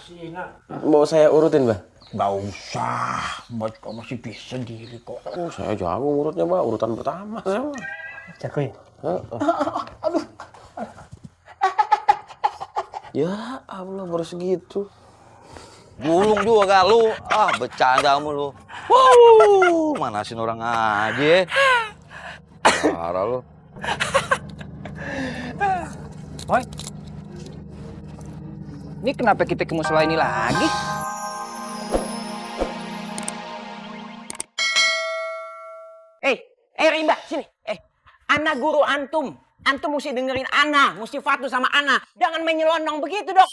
sih, nak? Mau saya urutin, Mbah? Nggak usah, Mbak kok masih bisa sendiri kok. Oh, saya jago urutnya, Mbah. Urutan pertama saya, Mbah. Jago ya? Aduh. Ya Allah, baru segitu. Gulung juga gak lu. Ah, bercanda mulu. Manasin orang aja. Parah lu. Boy, ini kenapa kita ke musola ini lagi? Rimba, sini. Ana guru antum. Antum mesti dengerin Ana, mesti patuh sama Ana. Jangan menyelonong begitu, Dok.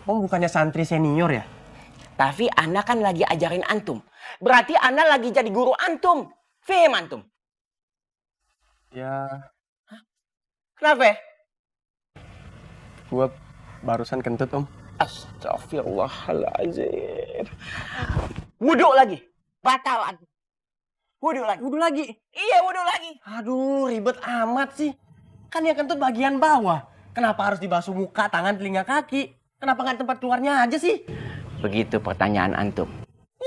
Oh, bukannya santri senior ya? Tapi Ana kan lagi ajarin antum. Berarti Ana lagi jadi guru antum. Faham antum? Ya, Kenapa? gua barusan kentut, Om. Astagfirullahaladzim. Wudhu lagi. Batal antum. Wudhu lagi. Wudhu lagi. Iya, wudhu lagi. Aduh, ribet amat sih. Kan yang kentut bagian bawah. Kenapa harus dibasuh muka, tangan, telinga, kaki? Kenapa nggak tempat keluarnya aja sih? Begitu pertanyaan antum.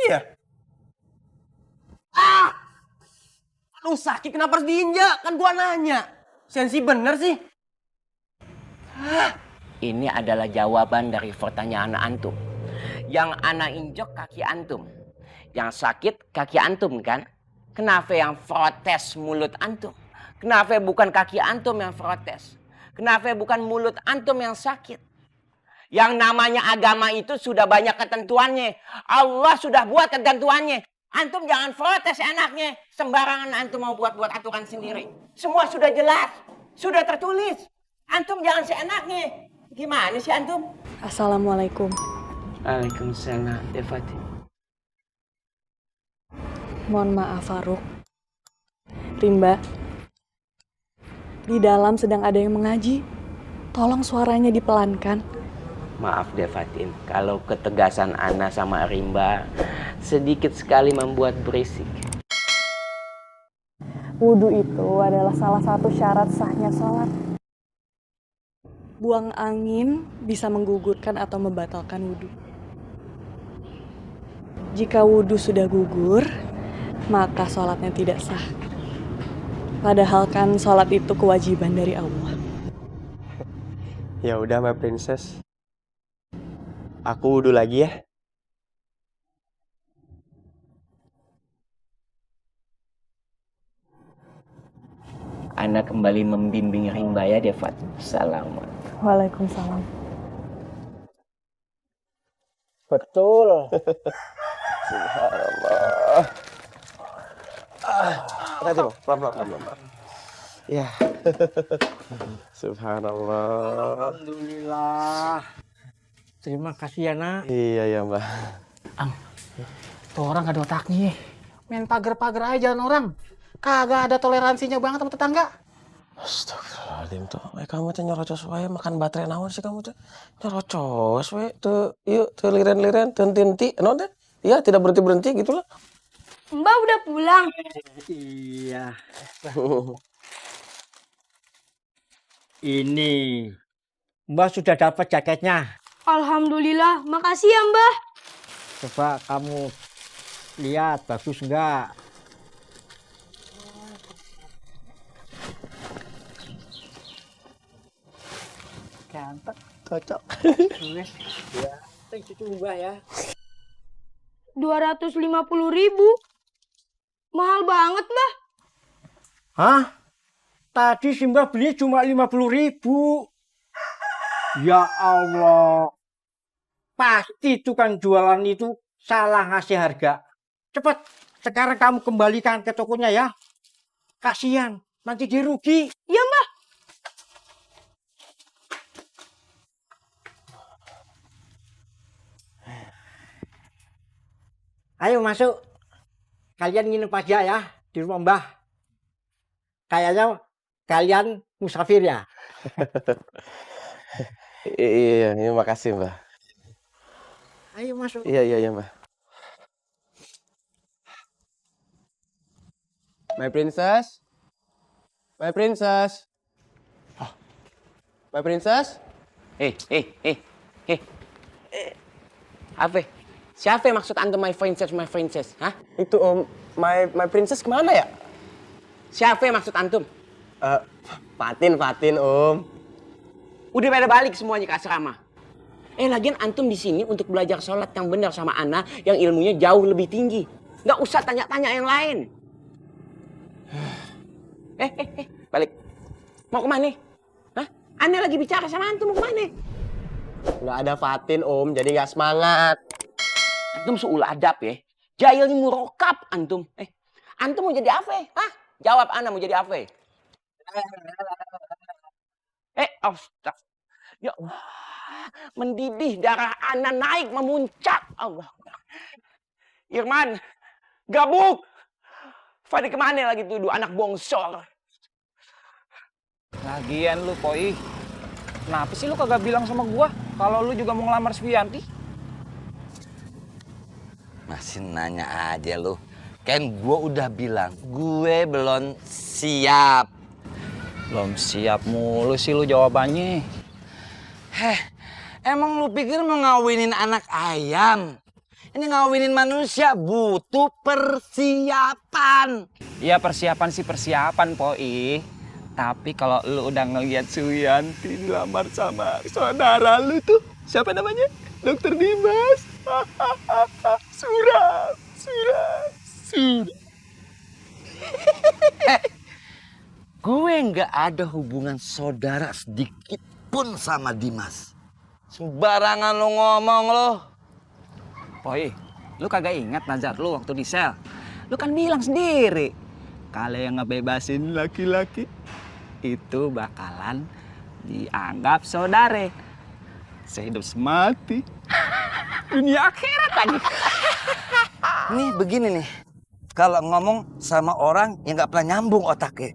Iya. Aduh, sakit kenapa harus diinjak? Kan gua nanya. Sensi bener sih. Ini adalah jawaban dari pertanyaan antum. Yang Ana injok kaki antum. Yang sakit kaki antum kan? Kenapa yang protes mulut antum? Kenapa bukan kaki antum yang protes? Kenapa bukan mulut antum yang sakit? Yang namanya agama itu sudah banyak ketentuannya. Allah sudah buat ketentuannya. Antum jangan protes enaknya. Sembarangan antum mau buat-buat aturan sendiri. Semua sudah jelas. Sudah tertulis. Antum jangan seenaknya. Gimana sih antum? Assalamualaikum. Waalaikumsalam, Devati. Mohon maaf, Faruk. Rimba, di dalam sedang ada yang mengaji. Tolong suaranya dipelankan. Maaf Devatin, kalau ketegasan Ana sama Rimba sedikit sekali membuat berisik. Wudhu itu adalah salah satu syarat sahnya sholat. Buang angin bisa menggugurkan atau membatalkan wudhu. Jika wudhu sudah gugur, maka sholatnya tidak sah. Padahal kan sholat itu kewajiban dari Allah. Ya udah, my princess. Aku wudhu lagi ya. Ana kembali membimbing Rimba ya Devat. Salam. Waalaikumsalam. Betul. Subhanallah. Hati-hati, Bang. Pelan-pelan. Ya. Subhanallah. Alhamdulillah. Terima kasih ya, nak. Iya, ya, Mbah. Tuh orang gak ada otaknya. Main pagar-pagar aja jalan orang. Kagak ada toleransinya banget sama tetangga. Astagfirullahaladzim tuh. Kamu tuh nyerocos wae makan baterai naon sih kamu tuh. Nyerocos wae tuh. Yuk, tuh liren-liren, tinti. Naon deh? Iya, tidak berhenti-berhenti gitu lah. Mbak udah pulang. Iya. Ini. Mbak sudah dapat jaketnya. Alhamdulillah, makasih ya Mbah. Coba kamu lihat bagus enggak? Ganteng, cocok. Ya, itu Mbak ya. 250.000. Mahal banget, Mbah. Hah? Tadi si Mbak beli cuma 50.000. Ya Allah. Pasti tukang jualan itu salah ngasih harga. Cepat, sekarang kamu kembalikan ke tokonya ya. Kasihan, nanti dia rugi. Iya, Mbah. Ayo masuk. Kalian nginep aja ya di rumah Mbah. Kayaknya kalian musafir ya. Iya, makasih, Mbah. Ayo masuk. Iya, Mbah. My princess. My princess. My princess. Apa? Siapa yang maksud antum my princess? Hah? Itu Om, my princess kemana ya? Siapa yang maksud antum? Fatin Om. Udah pada balik semuanya ke asrama. Lagian antum di sini untuk belajar sholat yang benar sama Ana yang ilmunya jauh lebih tinggi. Nggak usah tanya-tanya yang lain. Balik. Mau kemana? Hah? Ana lagi bicara sama antum, mau kemana? Nggak ada Fatin Om, jadi nggak semangat. Antum suul adab ya. Jahilnya murokap antum. Antum mau jadi apa? Hah? Jawab Ana mau jadi apa? Astagfirullah. Ya Allah. Mendidih darah Ana naik memuncak. Allah. Irman. Gabuk. Fadi kemana lagi tuh anak bongsor? Lagian lu, Poi. Kenapa sih lu kagak bilang sama gua kalau lu juga mau ngelamar Suyanti? Masih nanya aja lu. Kan gue udah bilang, gue belum siap. Belum siap mulu sih lu jawabannya. Emang lu pikir mau ngawinin anak ayam? Ini ngawinin manusia butuh persiapan. Iya persiapan sih persiapan, Poi. Tapi kalau lu udah ngeliat Suyanti dilamar sama saudara lu tuh, siapa namanya? Dokter Dimas. Surat. Gue nggak ada hubungan saudara sedikit pun sama Dimas. Sembarangan lu ngomong lo. Poi, lu kagak ingat nazar lu waktu di sel? Lu kan bilang sendiri, kalau yang ngebebasin laki-laki itu bakalan dianggap saudara. Sehidup semati. Dunia akhirat lagi. Nih begini nih. Kalau ngomong sama orang yang nggak pernah nyambung otaknya.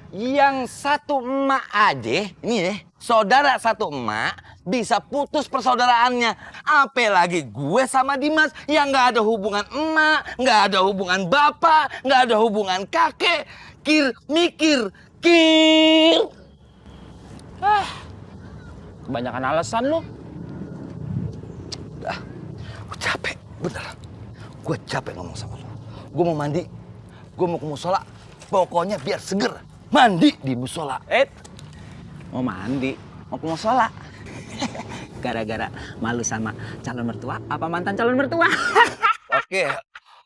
Yang satu emak aja, ini deh, saudara satu emak bisa putus persaudaraannya. Apalagi gue sama Dimas yang nggak ada hubungan emak, nggak ada hubungan bapak, nggak ada hubungan kakek. Mikir. Kebanyakan alasan lu. Gue capek, beneran. Gue capek ngomong sama lo. Gue mau mandi, gue mau ke musola. Pokoknya biar seger. Mandi di musola. Mau mandi, mau ke musola. Gara-gara malu sama calon mertua apa mantan calon mertua? Oke,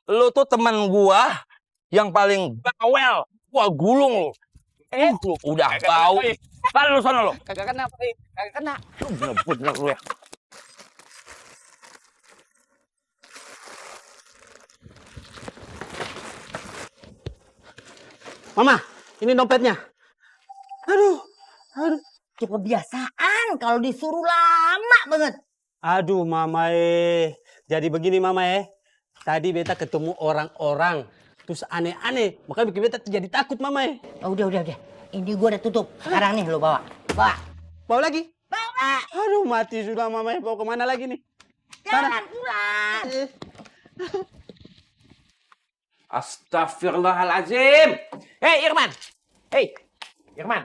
lo tuh teman gua yang paling bawel. Wah, gulung lo. Lu udah bau. Balik lu sana lo. Kagak kena, Poi. Kagak kena. Lu bener-bener lu ya. Mama, ini dompetnya. Aduh. Kebiasaan kalau disuruh lama banget. Aduh, Mama Jadi begini, Mama Tadi beta ketemu orang-orang. Terus aneh-aneh. Makanya bikin beta jadi takut, Mama Oh, udah. Ini gua udah tutup. Sekarang nih lo bawa. Bawa lagi? Bawa. Aduh, mati sudah, Mama Bawa kemana lagi nih? Jangan pulang. Astagfirullahaladzim. Irman. Irman.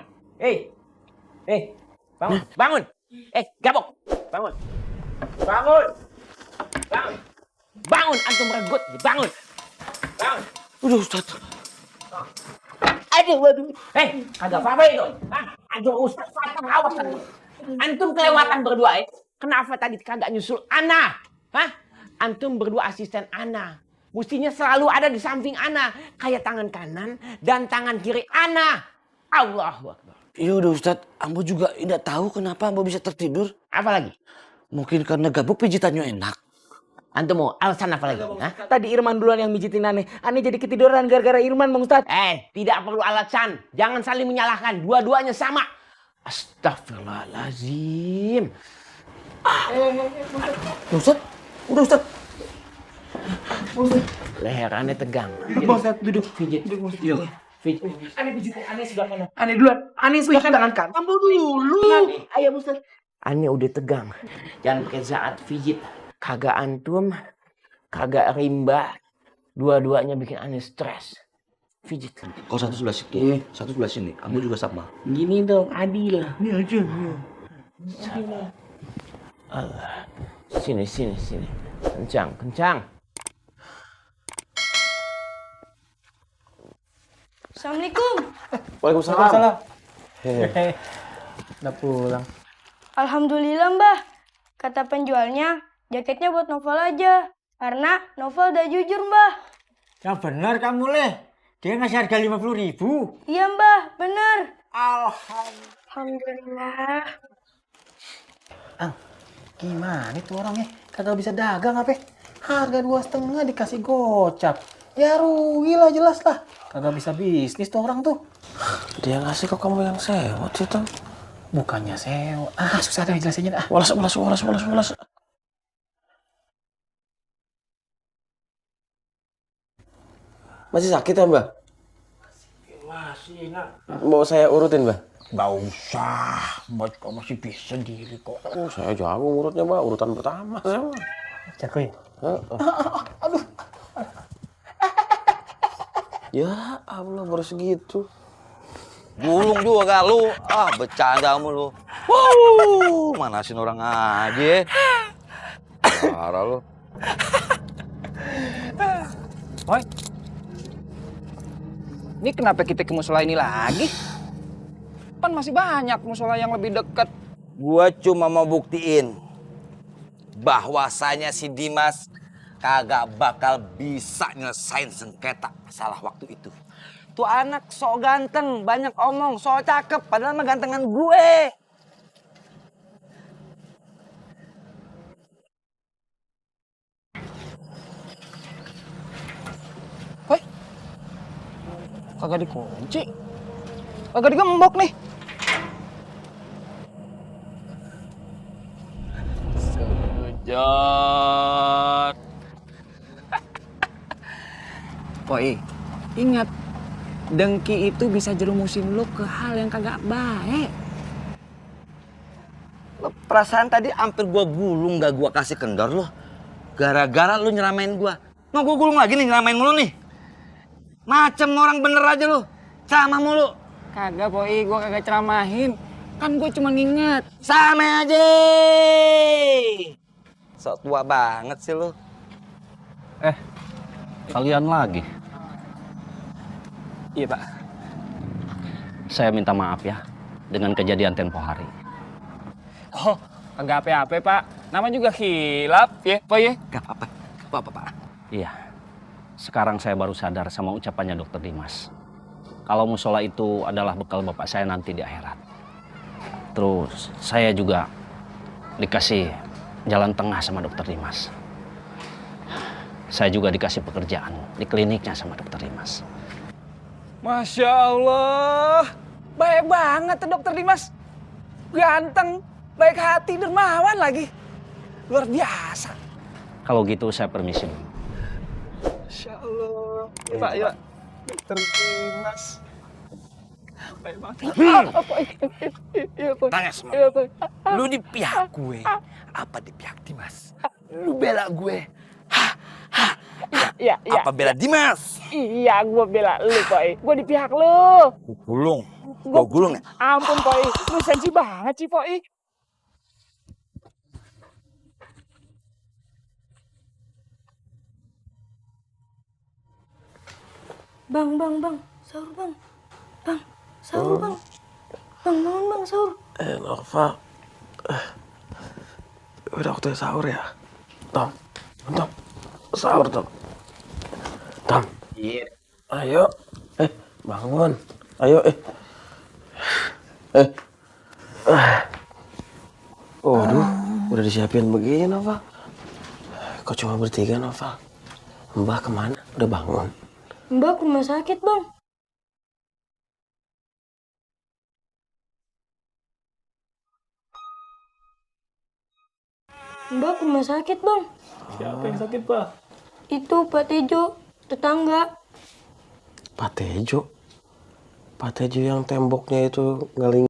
Bangun. Gabok. Bangun. Bangun, antum regut. Bangun. Udah, Ustaz. Waduh. Kagak apa-apa itu. Antum Ustaz Fatah, awas antum. Antum kelewatan berdua Kenapa tadi kagak nyusul Ana? Antum berdua asisten Ana. Mestinya selalu ada di samping Ana. Kayak tangan kanan dan tangan kiri Ana. Allahu Akbar. Ya udah, Ustaz. Ambo juga tidak tahu kenapa Ambo bisa tertidur. Apa lagi? Mungkin karena gabuk pijitannya enak. Antum mau alasan apa lagi? Tadi Irman duluan yang mijitin Ane. Ane jadi ketiduran gara-gara Irman, Bang Ustaz. Tidak perlu alasan. Jangan saling menyalahkan. Dua-duanya sama. Astagfirullahaladzim. Ustaz, udah Ustaz. Leher Ane tegang. Ustaz, duduk. Pijit. Yuk. Pijit. Ane pijitin Ane sebelah kanan. Ane duluan. Ane sebelah tangan kan. Ambo dulu. Ayo Ustaz. Ane udah tegang. Jangan pakai saat pijit. Kagak antum, kagak rimba. Dua-duanya bikin Ane stres. Pijit. Kau satu sebelah sini, satu sebelah sini. Ambo juga sama. Gini dong, adil. Ini aja. Allah. Sini, sini, sini. Kencang, kencang. Assalamualaikum. Waalaikumsalam. Udah pulang. Alhamdulillah Mbah. Kata penjualnya, jaketnya buat Novel aja. Karena Novel udah jujur Mbah. Yang benar kamu Leh. Dia ngasih harga 50.000. Iya Mbah, bener. Alhamdulillah. Gimana itu orangnya? Kagak bisa dagang apa? Harga 2,5 dikasih gocap. Ya rugi lah jelas lah. Kagak bisa bisnis tuh orang tuh. Dia ngasih kok kamu yang sewot sih, Tom. Bukannya sewa. Susah deh jelasinnya dah. Walas. Masih sakit ya, Mbak? Masih nak. Mau saya urutin, Mbak? Nggak usah. Mbak kok masih bisa sendiri kok. Oh, saya jago urutnya, Mbak. Urutan pertama saya, Mbak. Jago ya? Aduh. Ya Allah, baru segitu. Gulung juga gak lu. Bercanda mulu. Manasin orang aja. Parah lu. Boy, ini kenapa kita ke musola ini lagi? Kan masih banyak musola yang lebih dekat. Gua cuma mau buktiin bahwasanya si Dimas kagak bakal bisa nyelesain sengketa masalah waktu itu. Tuh anak sok ganteng, banyak omong, sok cakep, padahal mah gantengan gue. Boy, kagak dikunci. Kagak digembok nih. Sujud. Poi, ingat, dengki itu bisa jerumusin lo ke hal yang kagak baik. Perasaan tadi hampir gua gulung, gak gua kasih kendor lo. Gara-gara lu nyeramain gua. Mau gua gulung lagi nih, nyeramain mulu nih. Macem orang bener aja lu. Ceramah mulu. Kagak, Poi, gua kagak ceramahin. Kan gua cuma nginget. Sama aja. Sok tua banget sih lu. Kalian lagi? Iya, Pak. Saya minta maaf ya dengan kejadian tempo hari. Oh, kagak apa-apa, Pak. Nama juga hilap, ya, Pak, ya? Gak apa-apa. Gak apa-apa, Pak. Iya. Sekarang saya baru sadar sama ucapannya Dokter Dimas. Kalau musola itu adalah bekal bapak saya nanti di akhirat. Terus saya juga dikasih jalan tengah sama Dokter Dimas. Saya juga dikasih pekerjaan di kliniknya sama Dokter Dimas. Masya Allah. Baik banget tuh Dokter Dimas. Ganteng, baik hati, dermawan lagi. Luar biasa. Kalau gitu saya permisi dulu. Masya Allah. Ya, Pak, ya. Dokter Dimas. Baik banget. Tanya sama lu di pihak gue apa di pihak Dimas? Lu bela gue. Iya. Apa bela Dimas? Iya, gue bela lu, Poi. Gue di pihak lu. Gulung. Gue gulung ya? Ampun, Poi. Lu sensi banget sih, Poi. Bang. Sahur, Bang. Bang, sahur, Bang. Bang, bangun, Bang, sahur. Nova. Udah waktunya sahur ya? Tom. Sahur, Tom. Tom. Iya. Ayo. Bangun. Ayo, Waduh, udah disiapin begini, Nova. Kok cuma bertiga, Nova? Mbak kemana? Udah bangun? Mbak ke rumah sakit, Bang. Mbak ke rumah sakit, Bang. Siapa yang sakit, Pak? Itu Pak Tejo, tetangga. Pak Tejo? Pak Tejo yang temboknya itu ngeling...